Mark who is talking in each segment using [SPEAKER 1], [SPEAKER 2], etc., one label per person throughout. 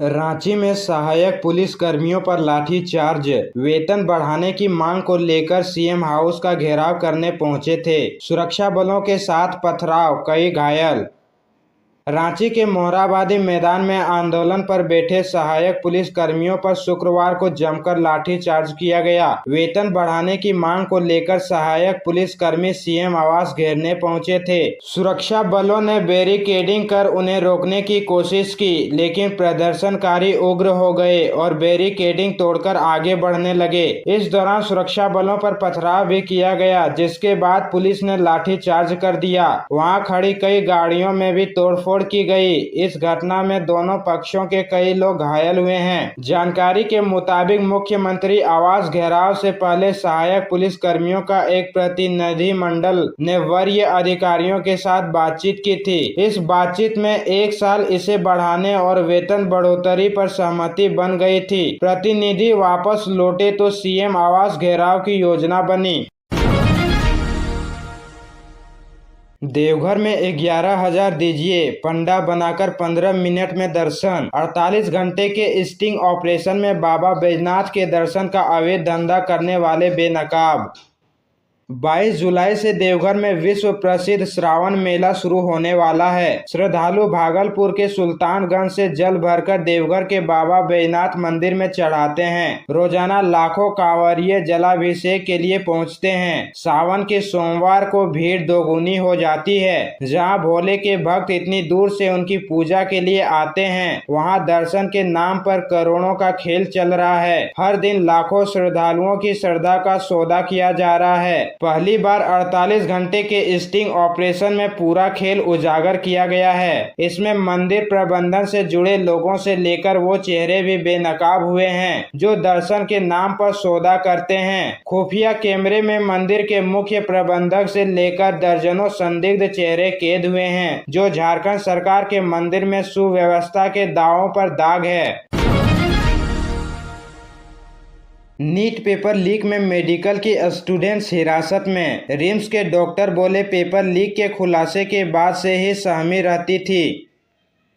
[SPEAKER 1] रांची में सहायक पुलिस कर्मियों पर लाठीचार्ज। वेतन बढ़ाने की मांग को लेकर सीएम हाउस का घेराव करने पहुंचे थे सुरक्षा बलों के साथ पथराव, कई घायल। रांची के मोरहाबादी मैदान में आंदोलन पर बैठे सहायक पुलिस कर्मियों पर शुक्रवार को जमकर लाठीचार्ज किया गया। वेतन बढ़ाने की मांग को लेकर सहायक पुलिस कर्मी सीएम आवास घेरने पहुंचे थे। सुरक्षा बलों ने बैरिकेडिंग कर उन्हें रोकने की कोशिश की, लेकिन प्रदर्शनकारी उग्र हो गए और बैरिकेडिंग तोड़कर आगे बढ़ने लगे। इस दौरान सुरक्षा बलों पर पथराव भी किया गया, जिसके बाद पुलिस ने लाठीचार्ज कर दिया। वहां खड़ी कई गाड़ियों में भी तोड़फोड़ की गई। इस घटना में दोनों पक्षों के कई लोग घायल हुए हैं। जानकारी के मुताबिक मुख्यमंत्री आवास घेराव से पहले सहायक पुलिस कर्मियों का एक प्रतिनिधिमंडल ने वरीय अधिकारियों के साथ बातचीत की थी। इस बातचीत में 1 साल इसे बढ़ाने और वेतन बढ़ोतरी पर सहमति बन गई थी। प्रतिनिधि वापस लौटे तो सीएम आवास घेराव की योजना बनी। देवघर में 11,000 दीजिए, पंडा बनाकर 15 मिनट में दर्शन। 48 घंटे के स्टिंग ऑपरेशन में बाबा बैजनाथ के दर्शन का अवैध धंधा करने वाले बेनकाब। 22 जुलाई से देवघर में विश्व प्रसिद्ध श्रावण मेला शुरू होने वाला है। श्रद्धालु भागलपुर के सुल्तानगंज से जल भरकर देवघर के बाबा बैजनाथ मंदिर में चढ़ाते हैं। रोजाना लाखों कांवरिये जलाभिषेक के लिए पहुंचते हैं। सावन के सोमवार को भीड़ दोगुनी हो जाती है। जहां भोले के भक्त इतनी दूर से उनकी पूजा के लिए आते हैं, वहां दर्शन के नाम पर करोड़ों का खेल चल रहा है। हर दिन लाखों श्रद्धालुओं की श्रद्धा का सौदा किया जा रहा है। पहली बार 48 घंटे के स्टिंग ऑपरेशन में पूरा खेल उजागर किया गया है। इसमें मंदिर प्रबंधन से जुड़े लोगों से लेकर वो चेहरे भी बेनकाब हुए हैं जो दर्शन के नाम पर सौदा करते हैं। खुफिया कैमरे में मंदिर के मुख्य प्रबंधक से लेकर दर्जनों संदिग्ध चेहरे कैद हुए हैं, जो झारखंड सरकार के मंदिर में सुव्यवस्था के दावों पर दाग है। नीट पेपर लीक में मेडिकल के स्टूडेंट्स हिरासत में। रिम्स के डॉक्टर बोले, पेपर लीक के खुलासे के बाद से ही सहमी रहती थी।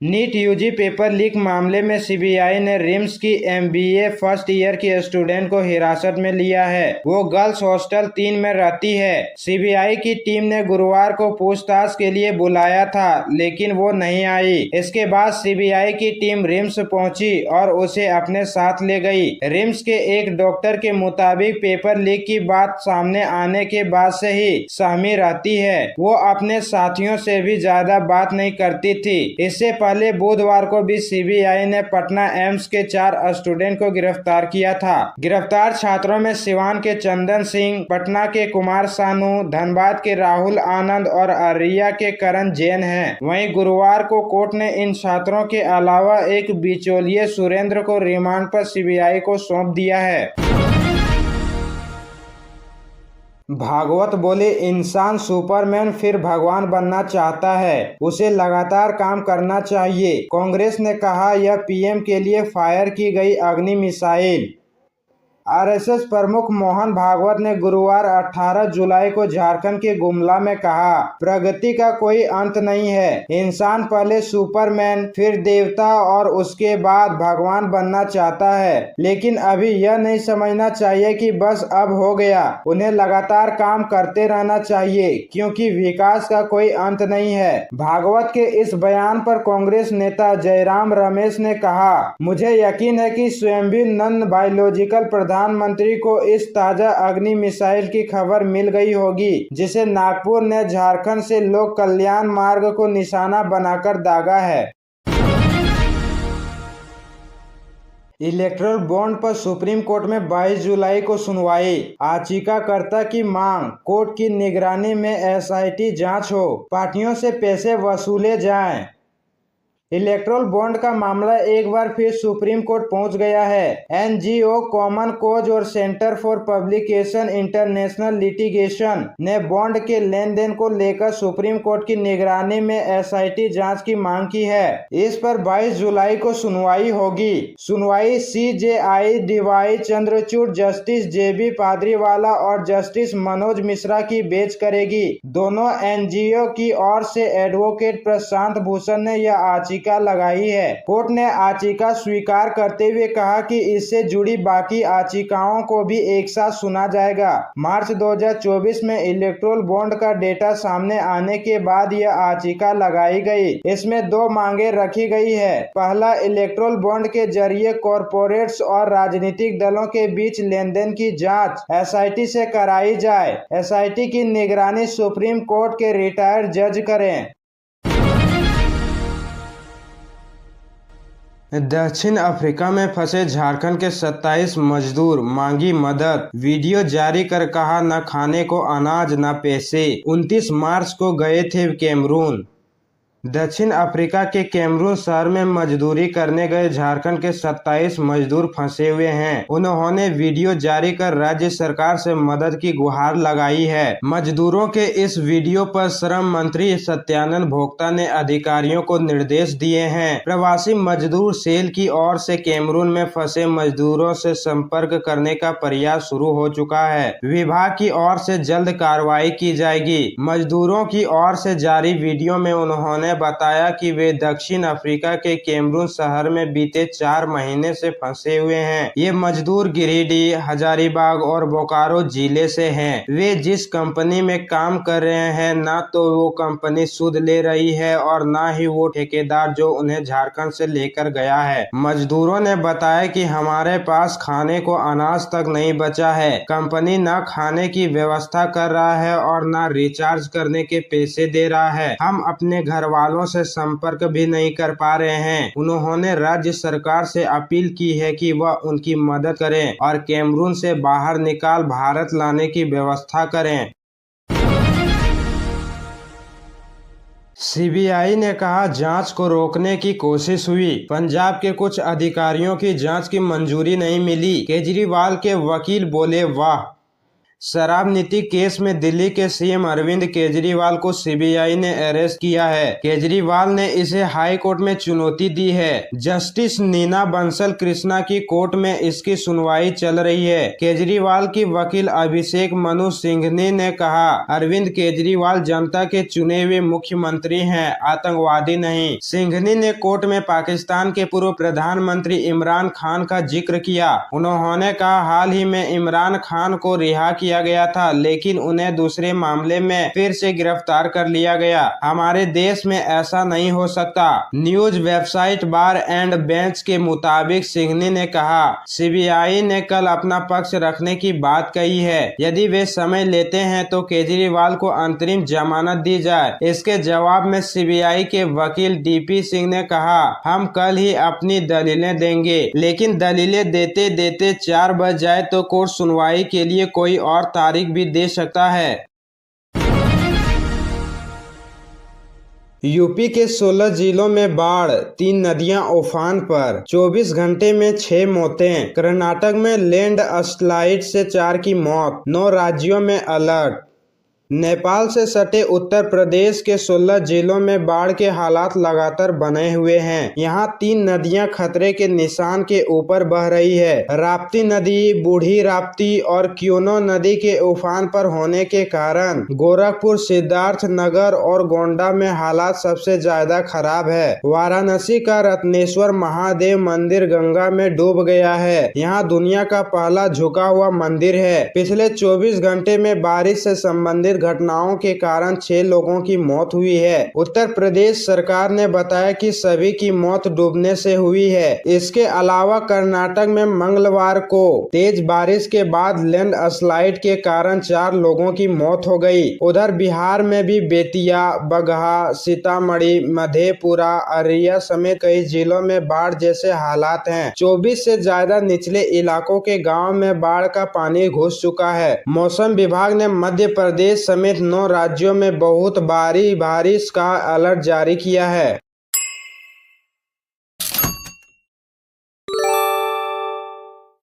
[SPEAKER 1] नीट यूजी पेपर लीक मामले में सीबीआई ने रिम्स की एमबीए फर्स्ट ईयर की स्टूडेंट को हिरासत में लिया है। वो गर्ल्स हॉस्टल 3 में रहती है। सीबीआई की टीम ने गुरुवार को पूछताछ के लिए बुलाया था, लेकिन वो नहीं आई। इसके बाद सीबीआई की टीम रिम्स पहुंची और उसे अपने साथ ले गई। रिम्स के एक डॉक्टर के मुताबिक पेपर लीक की बात सामने आने के बाद से ही सहमी रहती है। वो अपने साथियों से भी ज्यादा बात नहीं करती थी। इससे पहले बुधवार को भी सीबीआई ने पटना एम्स के 4 स्टूडेंट को गिरफ्तार किया था। गिरफ्तार छात्रों में सिवान के चंदन सिंह, पटना के कुमार सानू, धनबाद के राहुल आनंद और अररिया के करण जैन हैं। वहीं गुरुवार को कोर्ट ने इन छात्रों के अलावा एक बिचौलिए सुरेंद्र को रिमांड पर सीबीआई को सौंप दिया है। भागवत बोले, इंसान सुपरमैन फिर भगवान बनना चाहता है, उसे लगातार काम करना चाहिए। कांग्रेस ने कहा, यह पीएम के लिए फायर की गई अग्नि मिसाइल। आरएसएस प्रमुख मोहन भागवत ने गुरुवार 18 जुलाई को झारखंड के गुमला में कहा, प्रगति का कोई अंत नहीं है। इंसान पहले सुपरमैन, फिर देवता और उसके बाद भगवान बनना चाहता है, लेकिन अभी यह नहीं समझना चाहिए कि बस अब हो गया। उन्हें लगातार काम करते रहना चाहिए, क्योंकि विकास का कोई अंत नहीं है। भागवत के इस बयान पर कांग्रेस नेता जयराम रमेश ने कहा, मुझे यकीन है कि स्वयंभी नंद बायोलॉजिकल प्रधानमंत्री को इस ताजा अग्नि मिसाइल की खबर मिल गई होगी, जिसे नागपुर ने झारखंड से लोक कल्याण मार्ग को निशाना बनाकर दागा है। इलेक्ट्रल बॉन्ड पर सुप्रीम कोर्ट में 22 जुलाई को सुनवाई। याचिकाकर्ता की मांग, कोर्ट की निगरानी में एसआईटी जांच हो, पार्टियों से पैसे वसूले जाएं। इलेक्ट्रल बॉन्ड का मामला एक बार फिर सुप्रीम कोर्ट पहुंच गया है। एनजीओ कॉमन कोज और centre for publication international litigation ने बॉन्ड के लेन देन को लेकर सुप्रीम कोर्ट की निगरानी में एसआईटी जांच की मांग की है। इस पर 22 जुलाई को सुनवाई होगी। सुनवाई सीजेआई डीवाई चंद्रचूड़, जस्टिस जेबी पादरीवाला और जस्टिस मनोज मिश्रा की बेंच करेगी। दोनों एनजीओ की ओर से एडवोकेट प्रशांत भूषण ने यह याचिका लगाई है। कोर्ट ने याचिका स्वीकार करते हुए कहा कि इससे जुड़ी बाकी याचिकाओं को भी एक साथ सुना जाएगा। मार्च 2024 में इलेक्टोरल बॉन्ड का डेटा सामने आने के बाद यह याचिका लगाई गई। इसमें 2 मांगे रखी गई है। पहला, इलेक्टोरल बॉन्ड के जरिए कॉरपोरेट्स और राजनीतिक दलों के बीच लेनदेन की जांच एसआईटी से कराई जाए। एसआईटी की निगरानी सुप्रीम कोर्ट के रिटायर्ड जज करें। दक्षिण अफ्रीका में फंसे झारखंड के 27 मजदूर मांगी मदद। वीडियो जारी कर कहा न खाने को अनाज न पैसे। 29 मार्च को गए थे कैमरून। दक्षिण अफ्रीका के कैमरून शहर में मजदूरी करने गए झारखंड के 27 मजदूर फंसे हुए हैं। उन्होंने वीडियो जारी कर राज्य सरकार से मदद की गुहार लगाई है। मजदूरों के इस वीडियो पर श्रम मंत्री सत्यानंद भोक्ता ने अधिकारियों को निर्देश दिए हैं। प्रवासी मजदूर सेल की ओर से कैमरून में फंसे मजदूरों से संपर्क करने का प्रयास शुरू हो चुका है। विभाग की ओर से जल्द कार्रवाई की जाएगी। मजदूरों की ओर से जारी वीडियो में उन्होंने बताया कि वे दक्षिण अफ्रीका के कैमरून शहर में बीते 4 महीने से फंसे हुए हैं। ये मजदूर गिरिडीह, हजारीबाग और बोकारो जिले से हैं। वे जिस कंपनी में काम कर रहे हैं न तो वो कंपनी सूद ले रही है और न ही वो ठेकेदार जो उन्हें झारखंड से लेकर गया है। मजदूरों ने बताया कि हमारे पास खाने को अनाज तक नहीं बचा है। कंपनी न खाने की व्यवस्था कर रहा है और न रिचार्ज करने के पैसे दे रहा है। हम अपने घर वालों से संपर्क भी नहीं कर पा रहे हैं। उन्होंने राज्य सरकार से अपील की है कि वह उनकी मदद करें और कैमरून से बाहर निकाल भारत लाने की व्यवस्था करें। सीबीआई ने कहा जांच को रोकने की कोशिश हुई। पंजाब के कुछ अधिकारियों की जांच की मंजूरी नहीं मिली। केजरीवाल के वकील बोले वाह। शराब नीति केस में दिल्ली के सीएम अरविंद केजरीवाल को सीबीआई ने अरेस्ट किया है। केजरीवाल ने इसे हाई कोर्ट में चुनौती दी है। जस्टिस नीना बंसल कृष्णा की कोर्ट में इसकी सुनवाई चल रही है। केजरीवाल की वकील अभिषेक मनु सिंघनी ने कहा अरविंद केजरीवाल जनता के चुने हुए मुख्यमंत्री हैं, आतंकवादी नहीं। सिंघनी ने कोर्ट में पाकिस्तान के पूर्व प्रधानमंत्री इमरान खान का जिक्र किया। उन्होंने कहा हाल ही में इमरान खान को रिहा किया गया था, लेकिन उन्हें दूसरे मामले में फिर से गिरफ्तार कर लिया गया। हमारे देश में ऐसा नहीं हो सकता। News website bar and bench के मुताबिक सिंघनी ने कहा सीबीआई ने कल अपना पक्ष रखने की बात कही है। यदि वे समय लेते हैं तो केजरीवाल को अंतरिम जमानत दी जाए। इसके जवाब में सीबीआई के वकील डीपी सिंह ने कहा हम कल ही अपनी दलीलें देंगे, लेकिन दलीलें देते देते 4 बज जाए तो कोर्ट सुनवाई के लिए कोई और तारीख भी दे सकता है। यूपी के 16 जिलों में बाढ़, 3 नदियां उफान पर, 24 घंटे में 6 मौतें। कर्नाटक में लैंड स्लाइड से 4 की मौत, 9 राज्यों में अलर्ट। नेपाल से सटे उत्तर प्रदेश के 16 जिलों में बाढ़ के हालात लगातार बने हुए हैं। यहाँ 3 नदियाँ खतरे के निशान के ऊपर बह रही है। राप्ती नदी, बूढ़ी राप्ती और क्योनो नदी के उफान पर होने के कारण गोरखपुर, सिद्धार्थ नगर और गोंडा में हालात सबसे ज्यादा खराब है। वाराणसी का रत्नेश्वर महादेव मंदिर गंगा में डूब गया है। यहाँ दुनिया का पहला झुका हुआ मंदिर है। पिछले 24 घंटे में बारिश से संबंधित घटनाओं के कारण 6 लोगों की मौत हुई है। उत्तर प्रदेश सरकार ने बताया कि सभी की मौत डूबने से हुई है। इसके अलावा कर्नाटक में मंगलवार को तेज बारिश के बाद लैंड स्लाइड के कारण 4 लोगों की मौत हो गई। उधर बिहार में भी बेतिया, बगहा, सीतामढ़ी, मधेपुरा, अररिया समेत कई जिलों में बाढ़ जैसे हालात हैं। 24 से ज्यादा निचले इलाकों के गाँव में बाढ़ का पानी घुस चुका है। मौसम विभाग ने मध्य प्रदेश समेत 9 राज्यों में बहुत भारी बारिश का अलर्ट जारी किया है।